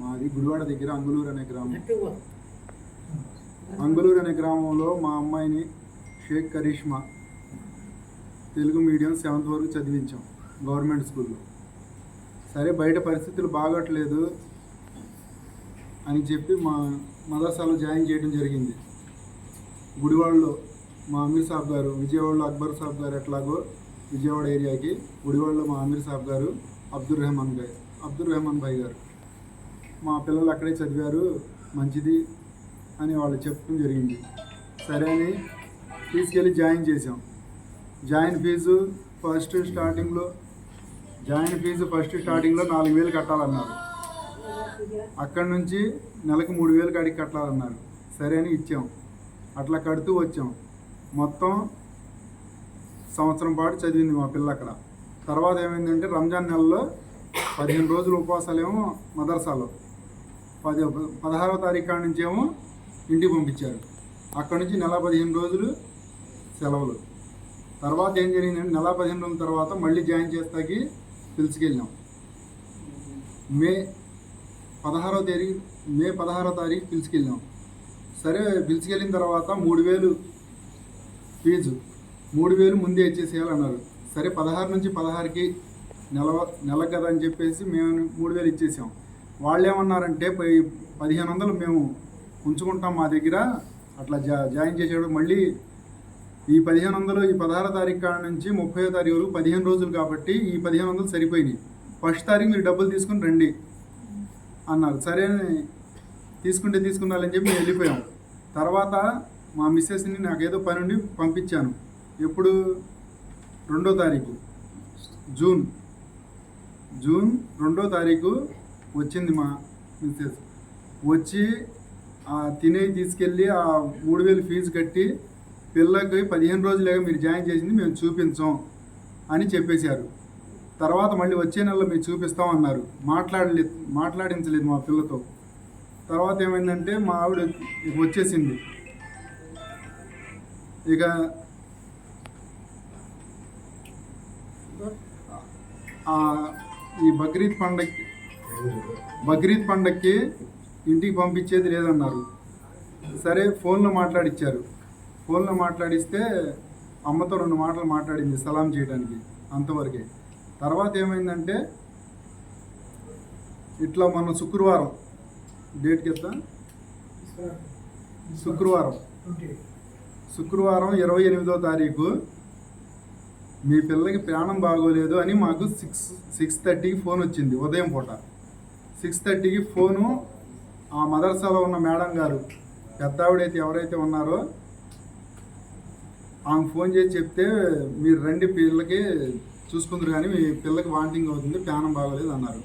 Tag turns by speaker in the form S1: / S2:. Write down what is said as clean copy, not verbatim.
S1: మాది గుడివాడ దగ్గర అంగులూరు అనే గ్రామం. అంగులూరు అనే గ్రామంలో మా అమ్మాయిని షేక్ కరిష్మా తెలుగు మీడియం 7th వరకు చదివించాం గవర్నమెంట్ స్కూల్లో. సరే బయట పరిస్థితులు బాగోట్లేదు అని చెప్పి మా మదర్సాలో జాయిన్ చేయడం జరిగింది. గుడివాడలో మా అమీర్ సాబ్ గారు, విజయవాడలో అక్బర్ సాబ్ గారు ఎట్లాగో విజయవాడ ఏరియాకి, గుడివాడలో మా అమీర్ సాబ్ గారు, అబ్దుల్ రెహమాన్ భాయ్ గారు మా పిల్లలు అక్కడే చదివారు, మంచిది అని వాళ్ళు చెప్పడం జరిగింది. సరే అని తీసుకెళ్ళి జాయిన్ చేసాం. జాయిన్ ఫీజు ఫస్ట్ స్టార్టింగ్లో 4,000 కట్టాలన్నారు. అక్కడి నుంచి నెలకు 3,000 కాడికి కట్టాలన్నారు. సరే అని ఇచ్చాం. అట్లా కడుతూ వచ్చాం. మొత్తం సంవత్సరం పాటు చదివింది మా పిల్ల అక్కడ. తర్వాత ఏమైందంటే రంజాన్ నెలలో 15 రోజులు ఉపవాసాలేమో మదర్సాలో, 16వ తారీఖు కాడి నుంచి ఏమో ఇంటికి పంపించారు. అక్కడి నుంచి నెల 15 రోజులు సెలవులు. తర్వాత ఏం జరిగిందంటే నెల 15 రోజుల తర్వాత మళ్ళీ జాయిన్ చేస్తాకి పిలుచుకెళ్ళాం. మే 16వ తారీఖు పిలుచుకెళ్ళాం. సరే పిలుచుకెళ్ళిన తర్వాత 3,000 ఫీజు, 3,000 ముందే ఇచ్చేసేయాలన్నారు. సరే 16 నుంచి 16కి నెలకు కదా అని చెప్పేసి మేము 3,000 ఇచ్చేసాం. వాళ్ళు ఏమన్నారంటే 1,500 మేము ఉంచుకుంటాం మా దగ్గర, అట్లా జాయిన్ చేసేవాడు. మళ్ళీ ఈ 1,500 ఈ 16వ తారీఖు కాడ నుంచి 30వ తారీఖు వరకు 15 రోజులు కాబట్టి ఈ 1,500 సరిపోయినాయి. ఫస్ట్ తారీఖు మీరు డబ్బులు తీసుకుని రండి అన్నారు. సరే తీసుకున్నారని చెప్పి మేము వెళ్ళిపోయాం. తర్వాత మా మిస్సెస్ని నాకేదో పని ఉండి పంపించాను. ఎప్పుడు 2వ తారీఖు జూన్ 2వ తారీఖు వచ్చింది మా మిస్సెస్. వచ్చి తినేవి తీసుకెళ్ళి ఆ 3,000 ఫీజు కట్టి పిల్లకి 15 రోజులేగా మీరు జాయిన్ చేసింది మేము చూపించాం అని చెప్పేశారు. తర్వాత మళ్ళీ వచ్చే నెలలో మీరు చూపిస్తామన్నారు. మాట్లాడించలేదు మా పిల్లతో. తర్వాత ఏమైందంటే మా ఆవిడ వచ్చేసింది. ఇక ఈ బక్రీద్ పండగకి ఇంటికి పంపించేది లేదన్నారు. సరే ఫోన్లో మాట్లాడిస్తే అమ్మతో 2 మాటలు మాట్లాడింది సలాం చేయడానికి, అంతవరకే. తర్వాత ఏమైందంటే ఇట్లా మొన్న శుక్రవారం డేట్కి ఎత్తా శుక్రవారం 28వ తారీఖు మీ పిల్లకి ప్రాణం బాగోలేదు అని మాకు 6:30కి ఫోన్ వచ్చింది. ఉదయం పూట 6:30కి ఫోను ఆ మదర్సాలో ఉన్న మేడం గారు, పెద్ద ఆవిడైతే ఎవరైతే ఉన్నారో ఆమె ఫోన్ చేసి చెప్తే మీరు రండి పిల్లకి చూసుకుందరు కానీ మీ పిల్లకి వామిటింగ్ అవుతుంది, ప్రాణం బాగోలేదు అన్నారు.